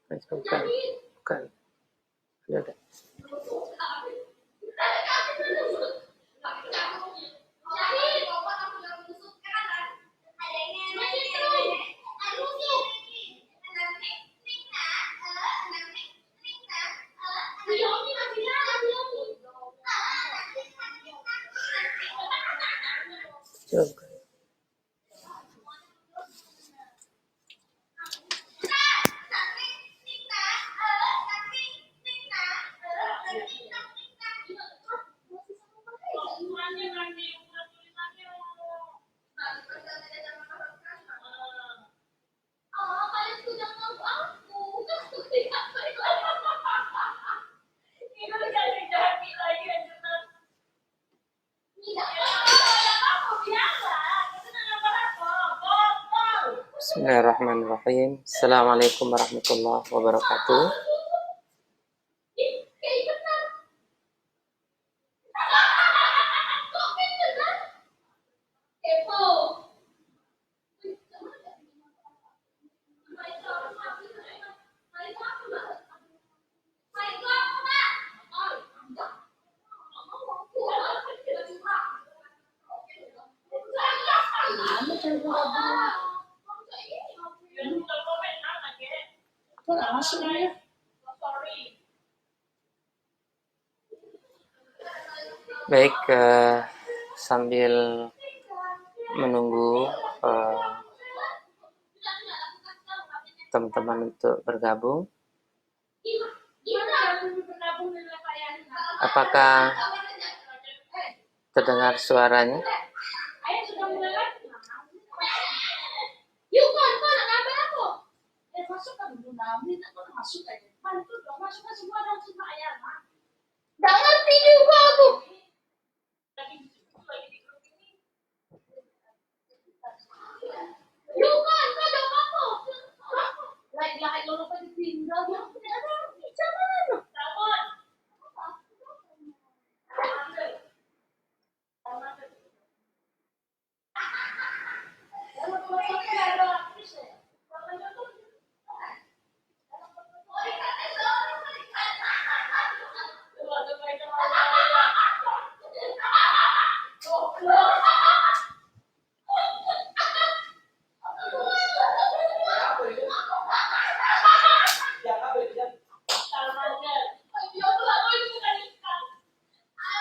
Bukan, bukan. Ada. Coba. Bismillahirrahmanirrahim. Assalamualaikum warahmatullahi wabarakatuh. Baik, sambil menunggu teman-teman untuk bergabung, apakah terdengar suaranya? Nggak ngerti juga aku. Bukan, kado apa? Lagi lo lupa ditinggal. Jangan.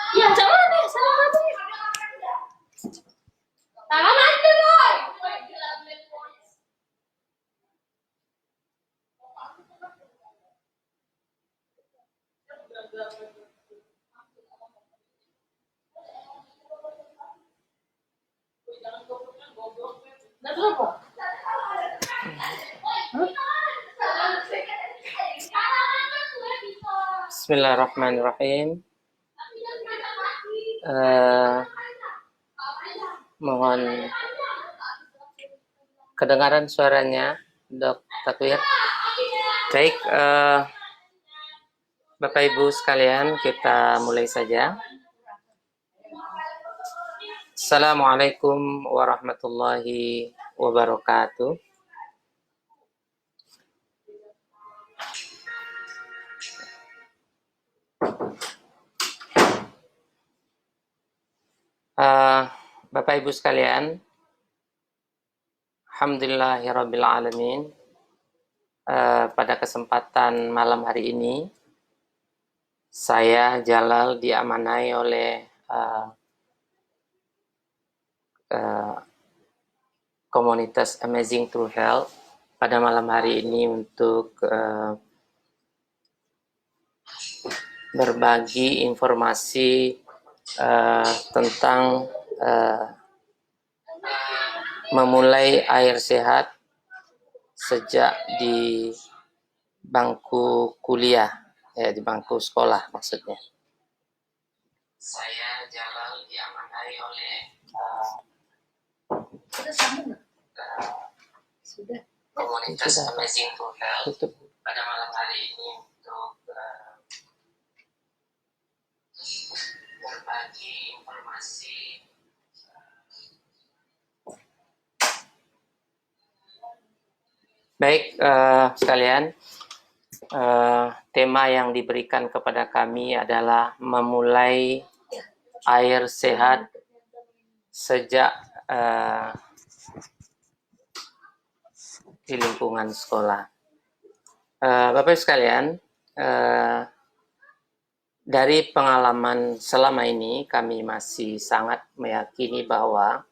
Ya, jangan nih, salah satu. Tangan aja, boy. Bismillahirrahmanirrahim. Mohon kedengaran suaranya, Dok Takwir. Baik, Bapak Ibu sekalian, kita mulai saja. Assalamualaikum warahmatullahi wabarakatuh. Bapak Ibu sekalian, alhamdulillahirabbil alamin. Pada kesempatan malam hari ini, saya Jalal diamanai oleh komunitas Amazing True Health pada malam hari ini untuk berbagi informasi tentang memulai air sehat sejak di bangku kuliah, ya di bangku sekolah maksudnya. Saya Jalal diamanai oleh komunitas Amazing True Health pada malam hari ini untuk berbagi informasi baik sekalian. tema yang diberikan kepada kami adalah memulai air sehat sejak di lingkungan sekolah. Bapak Ibu sekalian, dari pengalaman selama ini kami masih sangat meyakini bahwa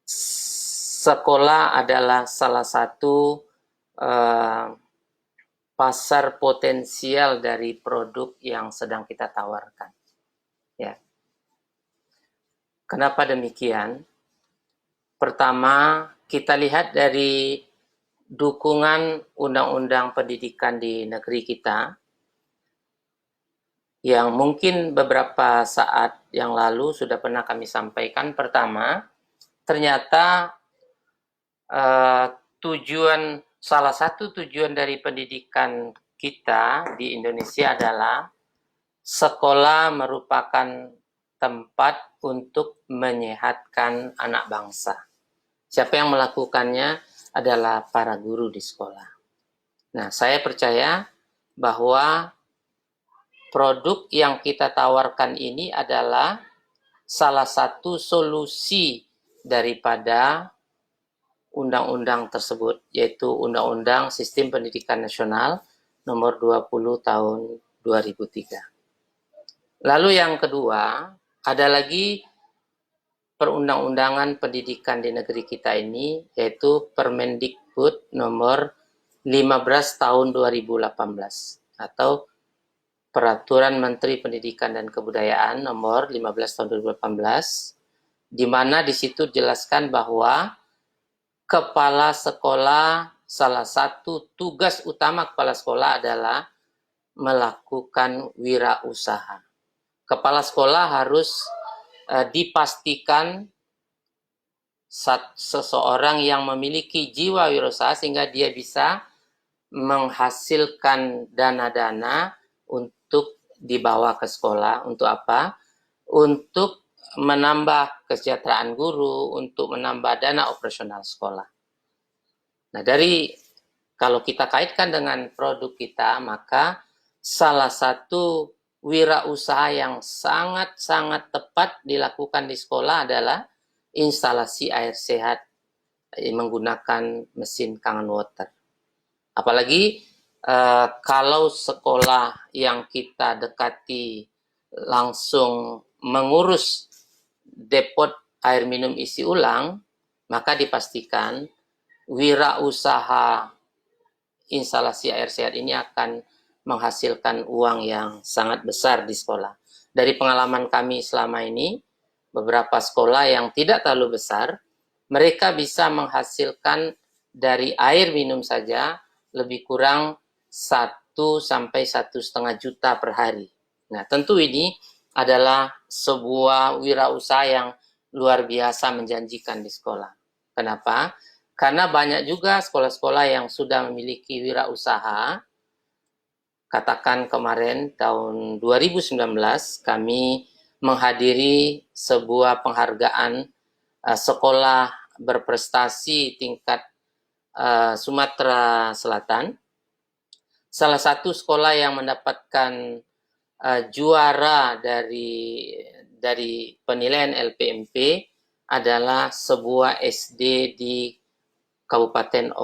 sekolah adalah salah satu pasar potensial dari produk yang sedang kita tawarkan. Ya. Kenapa demikian? Pertama, kita lihat dari dukungan undang-undang pendidikan di negeri kita, yang mungkin beberapa saat yang lalu sudah pernah kami sampaikan. Pertama, ternyata salah satu tujuan dari pendidikan kita di Indonesia adalah sekolah merupakan tempat untuk menyehatkan anak bangsa. Siapa yang melakukannya adalah para guru di sekolah. Nah, saya percaya bahwa produk yang kita tawarkan ini adalah salah satu solusi daripada undang-undang tersebut, yaitu Undang-Undang Sistem Pendidikan Nasional nomor 20 tahun 2003. Lalu yang kedua, ada lagi perundang-undangan pendidikan di negeri kita ini, yaitu Permendikbud nomor 15 tahun 2018 atau Peraturan Menteri Pendidikan dan Kebudayaan nomor 15 tahun 2018, di mana di situ jelaskan bahwa kepala sekolah, salah satu tugas utama kepala sekolah adalah melakukan wirausaha. Kepala sekolah harus dipastikan seseorang yang memiliki jiwa wirausaha sehingga dia bisa menghasilkan dana-dana untuk dibawa ke sekolah. Untuk apa? Untuk menambah kesejahteraan guru, untuk menambah dana operasional sekolah. Nah, kalau kita kaitkan dengan produk kita, maka salah satu wirausaha yang sangat-sangat tepat dilakukan di sekolah adalah instalasi air sehat menggunakan mesin Kangen Water. Apalagi kalau sekolah yang kita dekati langsung mengurus depot air minum isi ulang, maka dipastikan wirausaha instalasi air sehat ini akan menghasilkan uang yang sangat besar di sekolah. Dari pengalaman kami selama ini, beberapa sekolah yang tidak terlalu besar, mereka bisa menghasilkan dari air minum saja lebih kurang 1 sampai 1,5 juta per hari. Nah, tentu ini adalah sebuah wirausaha yang luar biasa menjanjikan di sekolah. Kenapa? Karena banyak juga sekolah-sekolah yang sudah memiliki wirausaha. Katakan kemarin tahun 2019 kami menghadiri sebuah penghargaan sekolah berprestasi tingkat Sumatera Selatan. Salah satu sekolah yang mendapatkan juara dari penilaian LPMP adalah sebuah SD di Kabupaten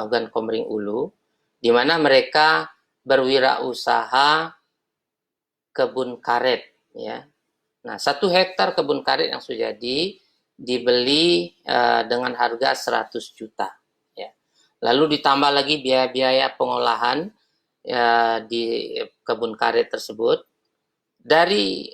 Ogan Komering Ulu, di mana mereka berwirausaha kebun karet, ya. Nah, 1 hektar kebun karet yang sudah dibeli dengan harga 100 juta, ya. Lalu ditambah lagi biaya-biaya pengolahan di kebun karet tersebut. Dari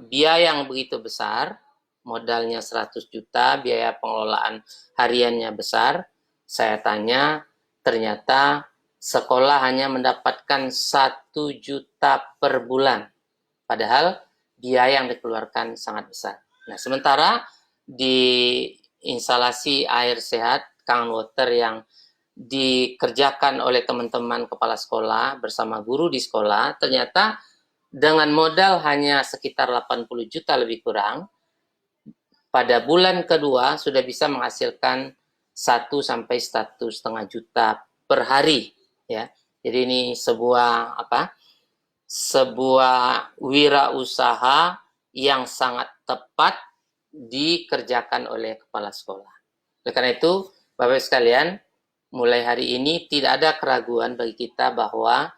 biaya yang begitu besar, modalnya 100 juta, biaya pengelolaan hariannya besar, saya tanya, ternyata sekolah hanya mendapatkan 1 juta per bulan. Padahal biaya yang dikeluarkan sangat besar. Nah, sementara di instalasi air sehat Kangen Water yang dikerjakan oleh teman-teman kepala sekolah bersama guru di sekolah, ternyata dengan modal hanya sekitar 80 juta lebih kurang, pada bulan kedua sudah bisa menghasilkan 1 sampai 1,5 juta per hari ya. Jadi ini sebuah sebuah wirausaha yang sangat tepat dikerjakan oleh kepala sekolah. Oleh karena itu, Bapak sekalian, mulai hari ini tidak ada keraguan bagi kita bahwa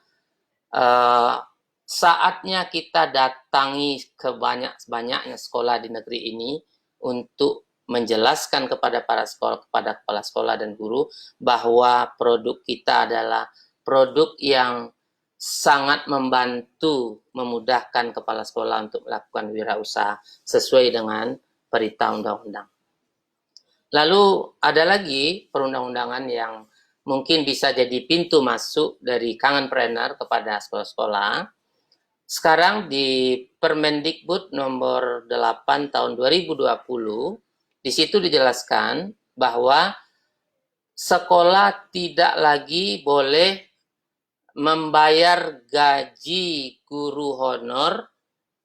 saatnya kita datangi ke banyak-banyaknya sekolah di negeri ini untuk menjelaskan kepada para sekolah, kepada kepala sekolah dan guru bahwa produk kita adalah produk yang sangat membantu memudahkan kepala sekolah untuk melakukan wirausaha sesuai dengan perintah undang-undang. Lalu ada lagi perundang-undangan yang mungkin bisa jadi pintu masuk dari kangenpreneur kepada sekolah-sekolah. Sekarang di Permendikbud nomor 8 tahun 2020, di situ dijelaskan bahwa sekolah tidak lagi boleh membayar gaji guru honor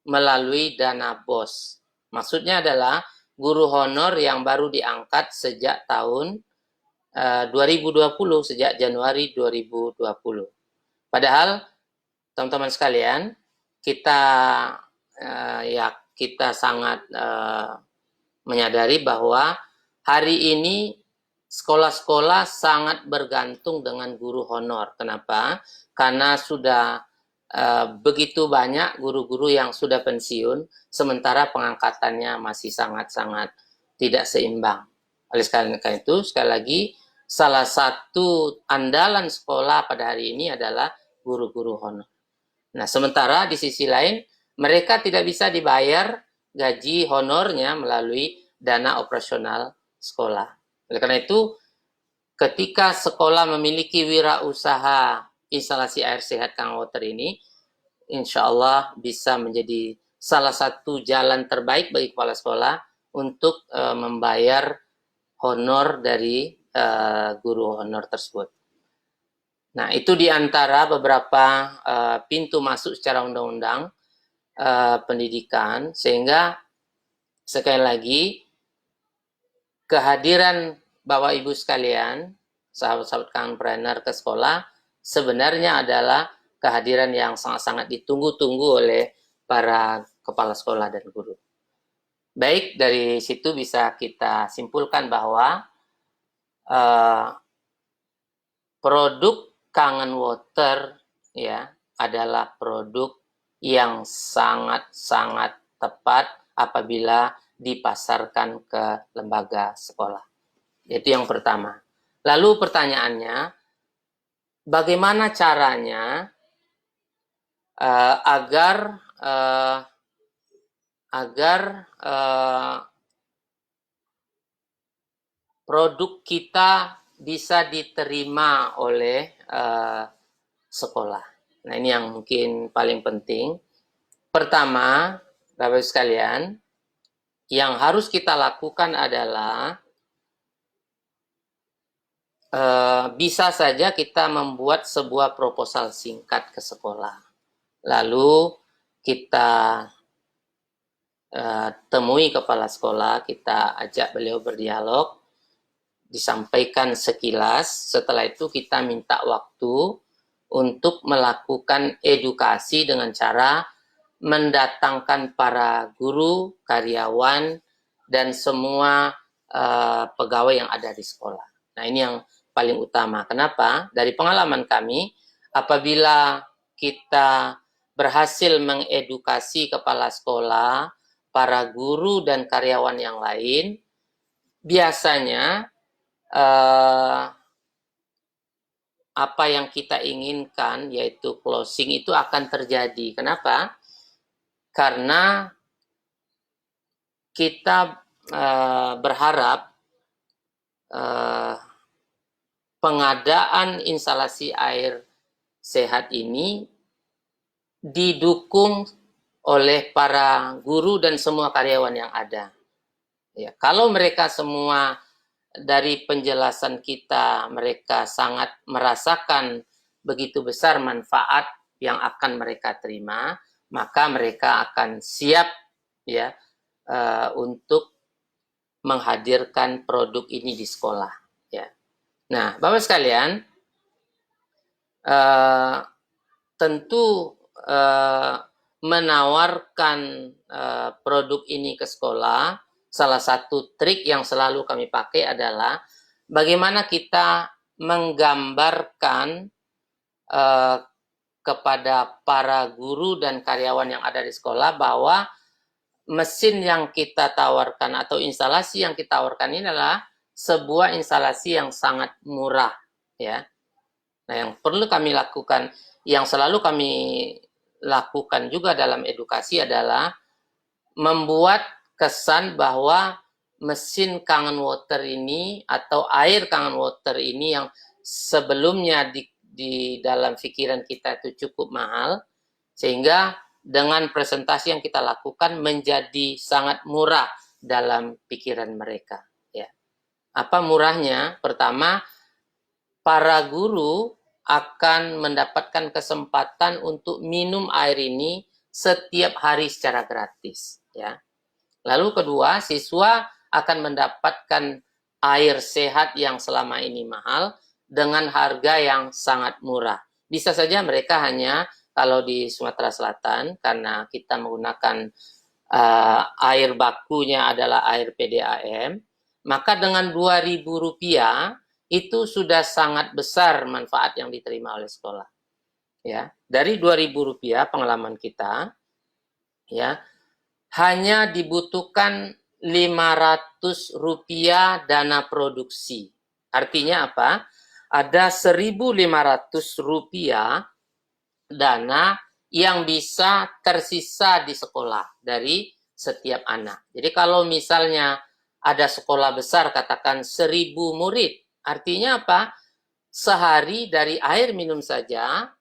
melalui dana BOS. Maksudnya adalah guru honor yang baru diangkat sejak tahun 2020, sejak Januari 2020. Padahal teman-teman sekalian, kita sangat menyadari bahwa hari ini sekolah-sekolah sangat bergantung dengan guru honor. Kenapa? Karena sudah begitu banyak guru-guru yang sudah pensiun, sementara pengangkatannya masih sangat-sangat tidak seimbang. Oleh karena itu, sekali lagi, salah satu andalan sekolah pada hari ini adalah guru-guru honor. Nah, sementara di sisi lain, mereka tidak bisa dibayar gaji honornya melalui dana operasional sekolah. Oleh karena itu, ketika sekolah memiliki wirausaha instalasi air sehat Kang Water ini, insya Allah bisa menjadi salah satu jalan terbaik bagi kepala sekolah untuk membayar honor dari guru honor tersebut. Nah, itu diantara beberapa pintu masuk secara undang-undang pendidikan, sehingga sekali lagi kehadiran Bapak Ibu sekalian, sahabat-sahabat kangenpreneur ke sekolah, sebenarnya adalah kehadiran yang sangat-sangat ditunggu-tunggu oleh para kepala sekolah dan guru. Baik, dari situ bisa kita simpulkan bahwa produk Kangen Water ya adalah produk yang sangat-sangat tepat apabila dipasarkan ke lembaga sekolah. Itu yang pertama. Lalu pertanyaannya, bagaimana caranya agar produk kita bisa diterima oleh sekolah. Nah, ini yang mungkin paling penting. Pertama, Bapak Ibu sekalian, yang harus kita lakukan adalah bisa saja kita membuat sebuah proposal singkat ke sekolah. Lalu kita temui kepala sekolah, kita ajak beliau berdialog, disampaikan sekilas, setelah itu kita minta waktu untuk melakukan edukasi dengan cara mendatangkan para guru, karyawan, dan semua pegawai yang ada di sekolah. Nah, ini yang paling utama. Kenapa? Dari pengalaman kami, apabila kita berhasil mengedukasi kepala sekolah, para guru dan karyawan yang lain, biasanya apa yang kita inginkan, yaitu closing, itu akan terjadi. Kenapa? Karena kita berharap pengadaan instalasi air sehat ini didukung oleh para guru dan semua karyawan yang ada. Ya, kalau mereka semua dari penjelasan kita, mereka sangat merasakan begitu besar manfaat yang akan mereka terima, maka mereka akan siap ya untuk menghadirkan produk ini di sekolah. Ya. Nah, Bapak sekalian, tentu menawarkan produk ini ke sekolah, salah satu trik yang selalu kami pakai adalah bagaimana kita menggambarkan kepada para guru dan karyawan yang ada di sekolah bahwa mesin yang kita tawarkan atau instalasi yang kita tawarkan ini adalah sebuah instalasi yang sangat murah, ya. Nah, yang perlu kami lakukan, yang selalu kami lakukan juga dalam edukasi adalah membuat kesan bahwa mesin Kangen Water ini atau air Kangen Water ini yang sebelumnya di dalam pikiran kita itu cukup mahal, sehingga dengan presentasi yang kita lakukan menjadi sangat murah dalam pikiran mereka. Ya. Apa murahnya? Pertama, para guru akan mendapatkan kesempatan untuk minum air ini setiap hari secara gratis. Ya. Lalu kedua, siswa akan mendapatkan air sehat yang selama ini mahal dengan harga yang sangat murah. Bisa saja mereka hanya, kalau di Sumatera Selatan, karena kita menggunakan air bakunya adalah air PDAM, maka dengan Rp2.000 itu sudah sangat besar manfaat yang diterima oleh sekolah. Ya, dari Rp2.000 pengalaman kita, ya, hanya dibutuhkan Rp500 dana produksi. Artinya apa? Ada Rp1.500 dana yang bisa tersisa di sekolah dari setiap anak. Jadi kalau misalnya ada sekolah besar, katakan 1.000 murid, artinya apa? Sehari dari air minum saja,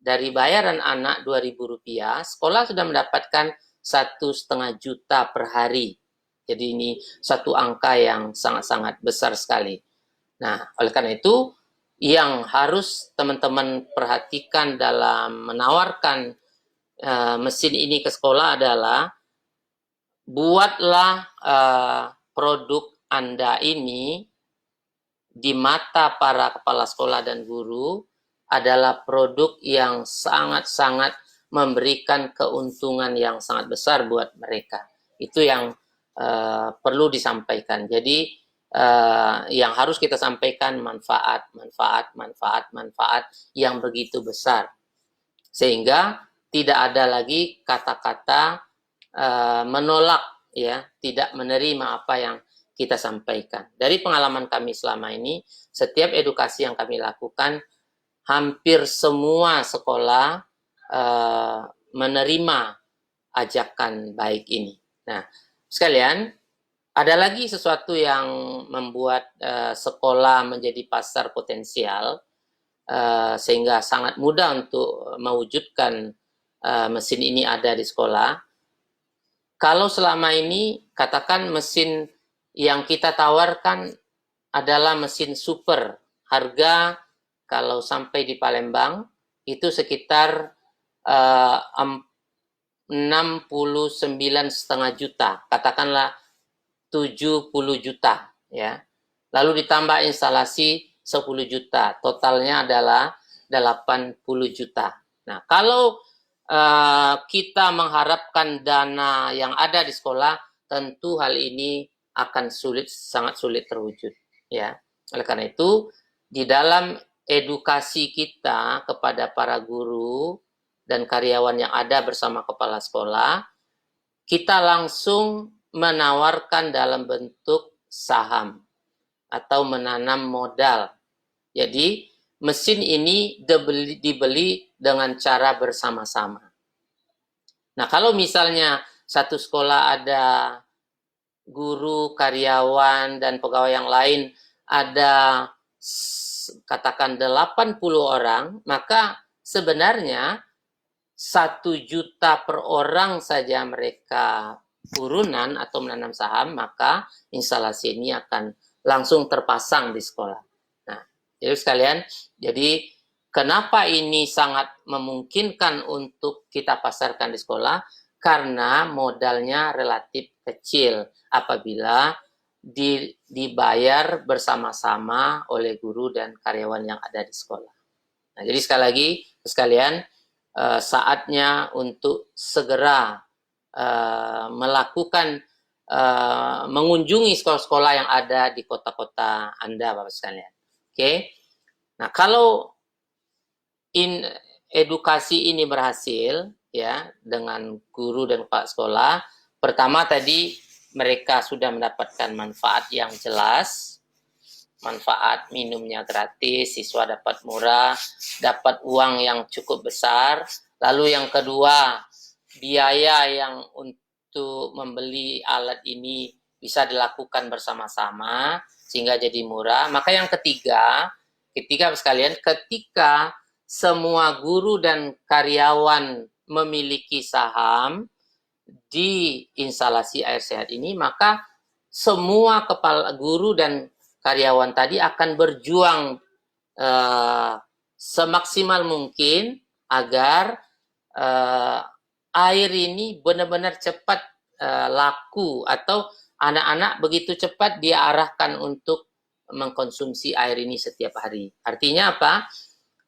dari bayaran anak Rp2.000, sekolah sudah mendapatkan 1,5 juta per hari. Jadi ini satu angka yang sangat-sangat besar sekali. Nah, oleh karena itu, yang harus teman-teman perhatikan dalam menawarkan mesin ini ke sekolah adalah buatlah produk Anda ini di mata para kepala sekolah dan guru adalah produk yang sangat-sangat memberikan keuntungan yang sangat besar buat mereka. Itu yang perlu disampaikan. Jadi yang harus kita sampaikan manfaat yang begitu besar, sehingga tidak ada lagi kata-kata menolak, ya, tidak menerima apa yang kita sampaikan. Dari pengalaman kami selama ini, setiap edukasi yang kami lakukan, hampir semua sekolah menerima ajakan baik ini. Nah, sekalian, ada lagi sesuatu yang membuat sekolah menjadi pasar potensial, sehingga sangat mudah untuk mewujudkan mesin ini ada di sekolah. Kalau selama ini, katakan mesin yang kita tawarkan adalah mesin super, harga kalau sampai di Palembang itu sekitar 69,5 juta, katakanlah 70 juta, ya. Lalu ditambah instalasi 10 juta, totalnya adalah 80 juta. Nah, kalau kita mengharapkan dana yang ada di sekolah, tentu hal ini akan sangat sulit terwujud, ya. Oleh karena itu, di dalam edukasi kita kepada para guru dan karyawan yang ada bersama kepala sekolah, kita langsung menawarkan dalam bentuk saham atau menanam modal. Jadi mesin ini dibeli dengan cara bersama-sama. Nah, kalau misalnya satu sekolah ada guru, karyawan, dan pegawai yang lain ada katakan 80 orang, maka sebenarnya 1 juta per orang saja mereka urunan atau menanam saham, maka instalasi ini akan langsung terpasang di sekolah. Nah, jadi sekalian, jadi kenapa ini sangat memungkinkan untuk kita pasarkan di sekolah? Karena modalnya relatif kecil apabila dibayar bersama-sama oleh guru dan karyawan yang ada di sekolah. Nah, jadi sekali lagi sekalian, saatnya untuk segera melakukan mengunjungi sekolah-sekolah yang ada di kota-kota Anda, Bapak sekalian. Oke. Nah, kalau edukasi ini berhasil ya dengan guru dan kepala sekolah, pertama tadi mereka sudah mendapatkan manfaat yang jelas, manfaat minumnya gratis, siswa dapat murah, dapat uang yang cukup besar. Lalu yang kedua, biaya yang untuk membeli alat ini bisa dilakukan bersama-sama sehingga jadi murah. Maka yang ketiga sekalian, ketika semua guru dan karyawan memiliki saham di instalasi air sehat ini, maka semua kepala guru dan karyawan tadi akan berjuang semaksimal mungkin agar air ini benar-benar cepat laku, atau anak-anak begitu cepat diarahkan untuk mengkonsumsi air ini setiap hari. Artinya apa?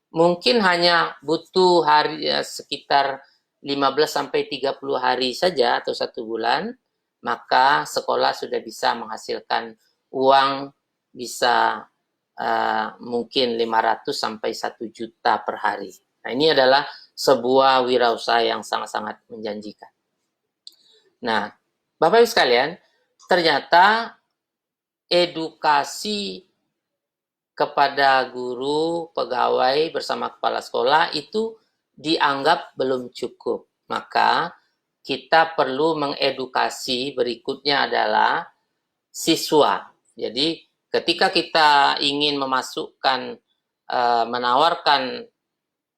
Mungkin hanya butuh hari sekitar 15 sampai 30 hari saja atau 1 bulan, maka sekolah sudah bisa menghasilkan uang bisa mungkin 500 sampai 1 juta per hari. Nah, ini adalah sebuah wirausaha yang sangat-sangat menjanjikan. Nah, Bapak Ibu sekalian, ternyata edukasi kepada guru, pegawai bersama kepala sekolah itu dianggap belum cukup. Maka kita perlu mengedukasi berikutnya adalah siswa. Jadi ketika kita ingin memasukkan, menawarkan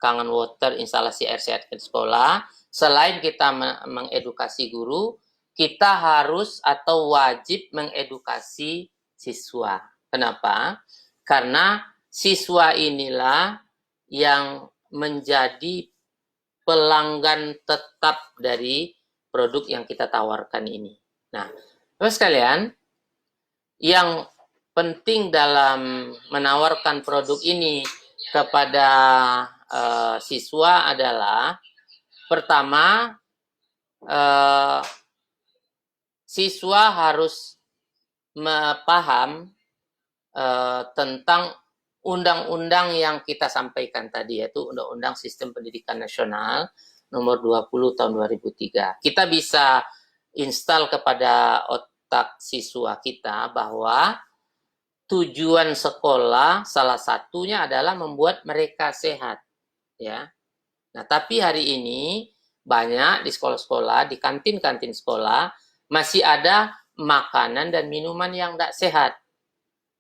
Kangen Water instalasi air sehat ke sekolah, selain kita mengedukasi guru, kita harus atau wajib mengedukasi siswa. Kenapa? Karena siswa inilah yang menjadi pelanggan tetap dari produk yang kita tawarkan ini. Nah, Bapak sekalian, yang penting dalam menawarkan produk ini kepada siswa adalah pertama, siswa harus paham tentang undang-undang yang kita sampaikan tadi, yaitu Undang-Undang Sistem Pendidikan Nasional nomor 20 tahun 2003. Kita bisa install kepada otak siswa kita bahwa tujuan sekolah salah satunya adalah membuat mereka sehat, ya. Nah, tapi hari ini banyak di sekolah-sekolah, di kantin-kantin sekolah masih ada makanan dan minuman yang tidak sehat.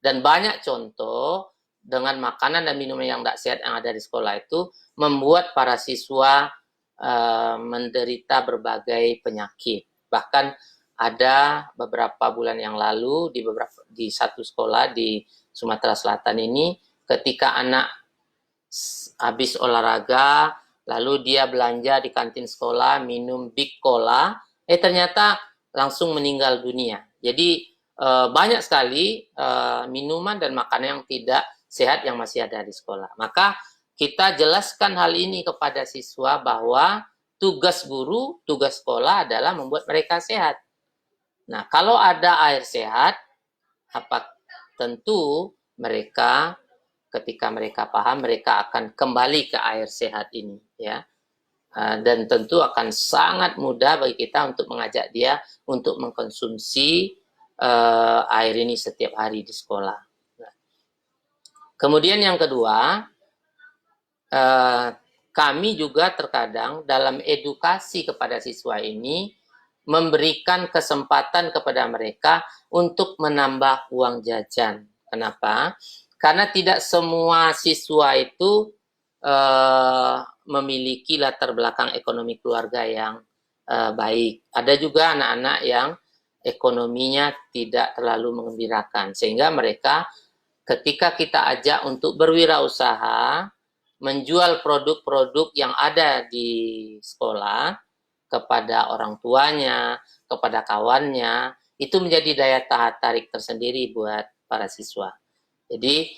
Dan banyak contoh dengan makanan dan minuman yang tidak sehat yang ada di sekolah itu membuat para siswa menderita berbagai penyakit. Bahkan ada beberapa bulan yang lalu di satu sekolah di Sumatera Selatan ini, ketika anak habis olahraga lalu dia belanja di kantin sekolah minum Big Cola, ternyata langsung meninggal dunia. Jadi banyak sekali minuman dan makanan yang tidak sehat yang masih ada di sekolah. Maka kita jelaskan hal ini kepada siswa bahwa tugas guru, tugas sekolah adalah membuat mereka sehat. Nah, kalau ada air sehat, tentu mereka ketika mereka paham, mereka akan kembali ke air sehat ini, ya. Dan tentu akan sangat mudah bagi kita untuk mengajak dia untuk mengkonsumsi air ini setiap hari di sekolah. Nah, kemudian yang kedua, kami juga terkadang dalam edukasi kepada siswa ini memberikan kesempatan kepada mereka untuk menambah uang jajan. Kenapa? Karena tidak semua siswa itu memiliki latar belakang ekonomi keluarga yang baik. Ada juga anak-anak yang ekonominya tidak terlalu mengembirakan, sehingga mereka ketika kita ajak untuk berwirausaha, menjual produk-produk yang ada di sekolah kepada orang tuanya, kepada kawannya, itu menjadi daya tarik tersendiri buat para siswa. Jadi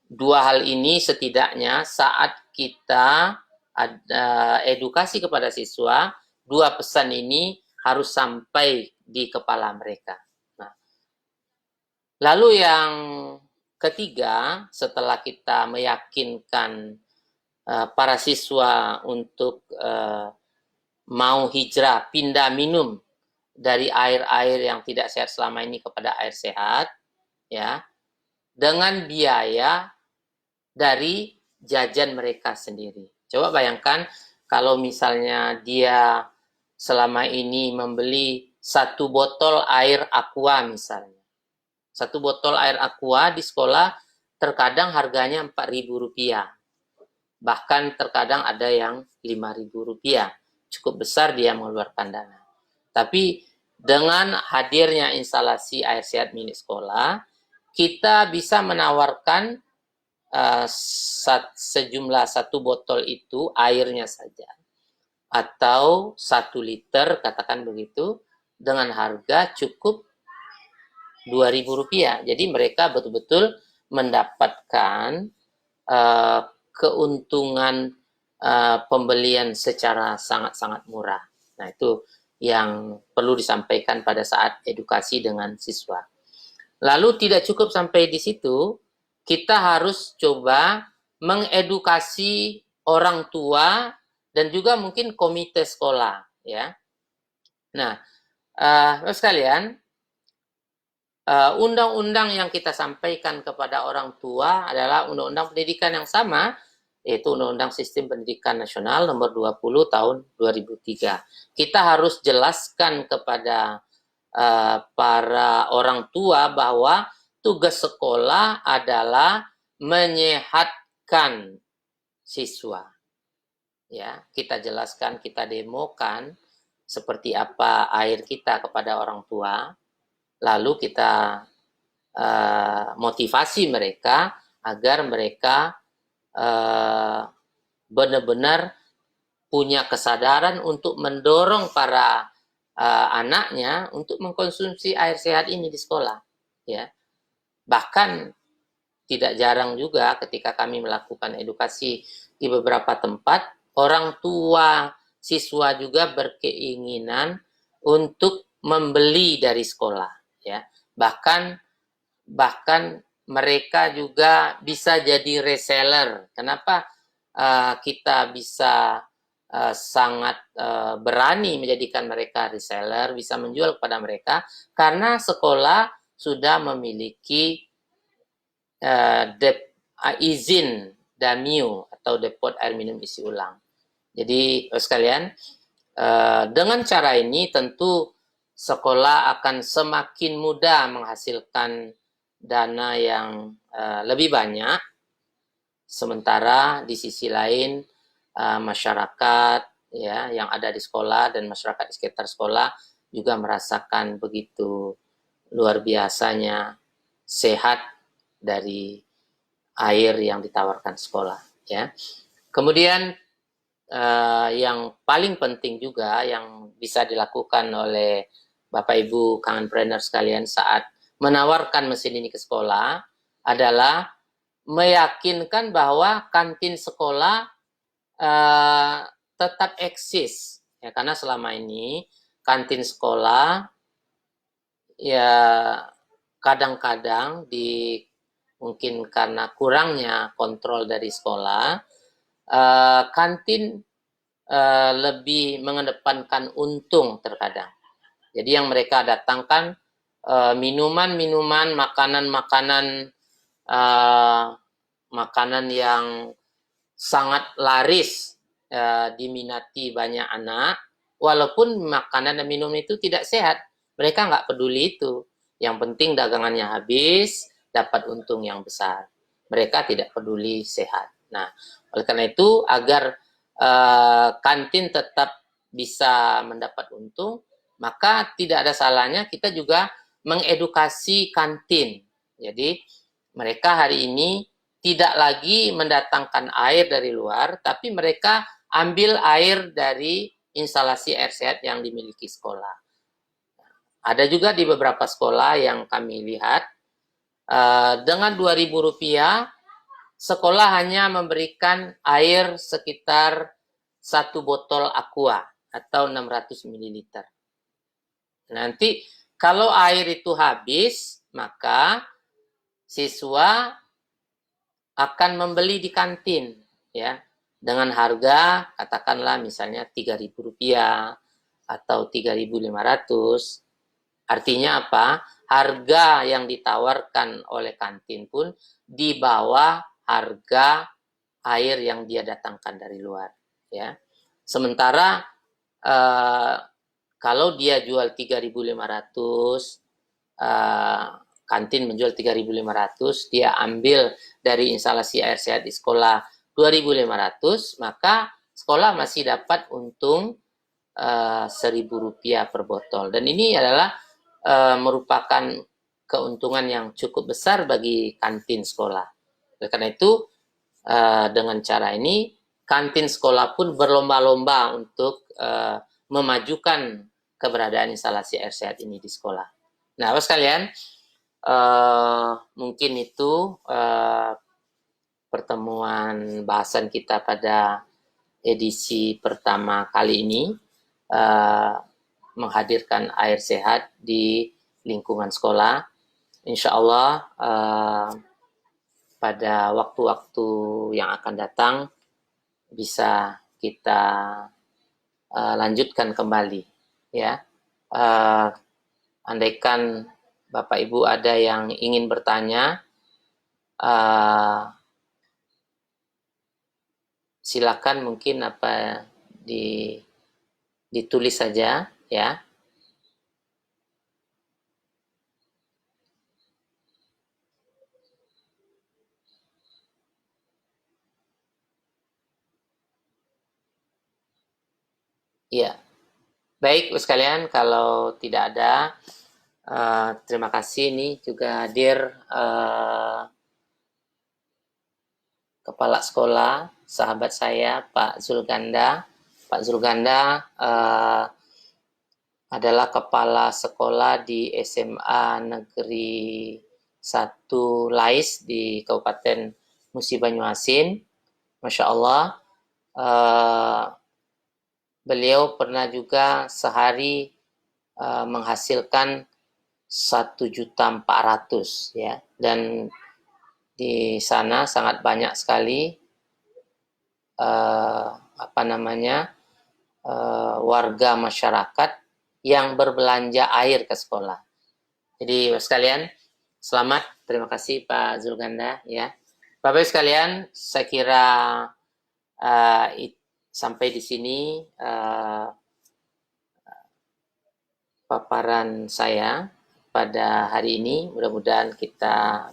dua hal ini setidaknya saat kita ada edukasi kepada siswa, dua pesan ini harus sampai di kepala mereka. Nah, lalu yang ketiga, setelah kita meyakinkan para siswa untuk mau hijrah, pindah minum dari air-air yang tidak sehat selama ini kepada air sehat, ya, dengan biaya dari jajan mereka sendiri. Coba bayangkan kalau misalnya dia selama ini membeli satu botol air aqua misalnya. Satu botol air aqua di sekolah terkadang harganya Rp4.000. Bahkan terkadang ada yang Rp5.000. Cukup besar dia mengeluarkan dana. Tapi dengan hadirnya instalasi air sehat milik sekolah, kita bisa menawarkan sejumlah satu botol itu airnya saja. Atau 1 liter, katakan begitu, dengan harga cukup Rp2.000. Jadi mereka betul-betul mendapatkan keuntungan pembelian secara sangat-sangat murah. Nah, itu yang perlu disampaikan pada saat edukasi dengan siswa. Lalu tidak cukup sampai di situ, kita harus coba mengedukasi orang tua dan juga mungkin komite sekolah, ya. Nah, sekalian, undang-undang yang kita sampaikan kepada orang tua adalah undang-undang pendidikan yang sama, yaitu Undang-Undang Sistem Pendidikan Nasional nomor 20 tahun 2003. Kita harus jelaskan kepada para orang tua bahwa tugas sekolah adalah menyehatkan siswa. Ya, kita jelaskan, kita demokan seperti apa air kita kepada orang tua. Lalu kita motivasi mereka agar mereka benar-benar punya kesadaran untuk mendorong para anaknya untuk mengkonsumsi air sehat ini di sekolah. Ya, bahkan tidak jarang juga ketika kami melakukan edukasi di beberapa tempat, orang tua siswa juga berkeinginan untuk membeli dari sekolah. Ya, bahkan mereka juga bisa jadi reseller. Kenapa kita bisa sangat berani menjadikan mereka reseller, bisa menjual kepada mereka, karena sekolah sudah memiliki izin DAMIU atau depot air minum isi ulang. Jadi sekalian, dengan cara ini tentu sekolah akan semakin mudah menghasilkan dana yang lebih banyak, sementara di sisi lain masyarakat ya yang ada di sekolah dan masyarakat di sekitar sekolah juga merasakan begitu luar biasanya sehat dari air yang ditawarkan sekolah, ya. Kemudian yang paling penting juga yang bisa dilakukan oleh Bapak Ibu kangenpreneur sekalian saat menawarkan mesin ini ke sekolah adalah meyakinkan bahwa kantin sekolah tetap eksis, ya, karena selama ini kantin sekolah ya kadang-kadang mungkin karena kurangnya kontrol dari sekolah, kantin lebih mengedepankan untung terkadang. Jadi yang mereka datangkan minuman-minuman, makanan yang sangat laris diminati banyak anak, walaupun makanan dan minum itu tidak sehat. Mereka nggak peduli itu. Yang penting dagangannya habis, dapat untung yang besar. Mereka tidak peduli sehat. Nah, oleh karena itu, agar kantin tetap bisa mendapat untung, maka tidak ada salahnya kita juga mengedukasi kantin. Jadi, mereka hari ini tidak lagi mendatangkan air dari luar, tapi mereka ambil air dari instalasi air sehat yang dimiliki sekolah. Ada juga di beberapa sekolah yang kami lihat, dengan Rp2.000 sekolah hanya memberikan air sekitar 1 botol aqua atau 600 ml. Nanti kalau air itu habis, maka siswa akan membeli di kantin, ya, dengan harga katakanlah misalnya Rp3.000 atau 3.500. Artinya apa? Harga yang ditawarkan oleh kantin pun di bawah harga air yang dia datangkan dari luar, ya. Sementara kalau dia jual 3.500, kantin menjual 3.500, dia ambil dari instalasi air sehat di sekolah 2.500, maka sekolah masih dapat untung Rp1.000 per botol. Dan ini adalah merupakan keuntungan yang cukup besar bagi kantin sekolah. Oleh karena itu, dengan cara ini, kantin sekolah pun berlomba-lomba untuk memajukan keberadaan instalasi air sehat ini di sekolah. Nah, Bapak sekalian, mungkin itu pertemuan bahasan kita pada edisi pertama kali ini, menghadirkan air sehat di lingkungan sekolah. Insya Allah pada waktu-waktu yang akan datang bisa kita lanjutkan kembali, ya. Andaikan Bapak Ibu ada yang ingin bertanya, silakan mungkin ditulis saja, ya. Ya, baik sekalian, kalau tidak ada, terima kasih. Ini juga hadir kepala sekolah, sahabat saya, Pak Zulganda. Pak Zulganda adalah kepala sekolah di SMA Negeri 1 Lais di Kabupaten Musi Banyuasin. Masya Allah, beliau pernah juga sehari menghasilkan 1.400.000, ya, dan di sana sangat banyak sekali warga masyarakat yang berbelanja air ke sekolah. Jadi sekalian, selamat, terima kasih Pak Zulganda, ya. Bapak sekalian, saya kira sampai di sini paparan saya pada hari ini. Mudah-mudahan kita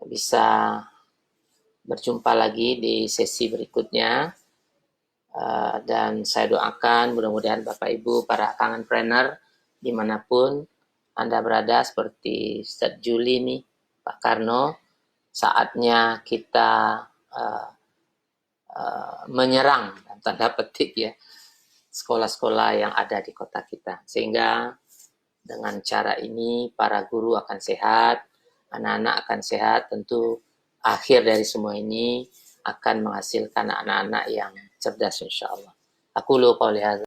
bisa berjumpa lagi di sesi berikutnya, dan saya doakan mudah-mudahan Bapak Ibu para kangenpreneur dimanapun Anda berada, seperti Ustadz Juli nih, Pak Karno, saatnya kita menyerang tanda petik, ya, sekolah-sekolah yang ada di kota kita, sehingga dengan cara ini para guru akan sehat, anak-anak akan sehat. Tentu akhir dari semua ini akan menghasilkan anak-anak yang cerdas, insya Allah. Aku lupa lihat.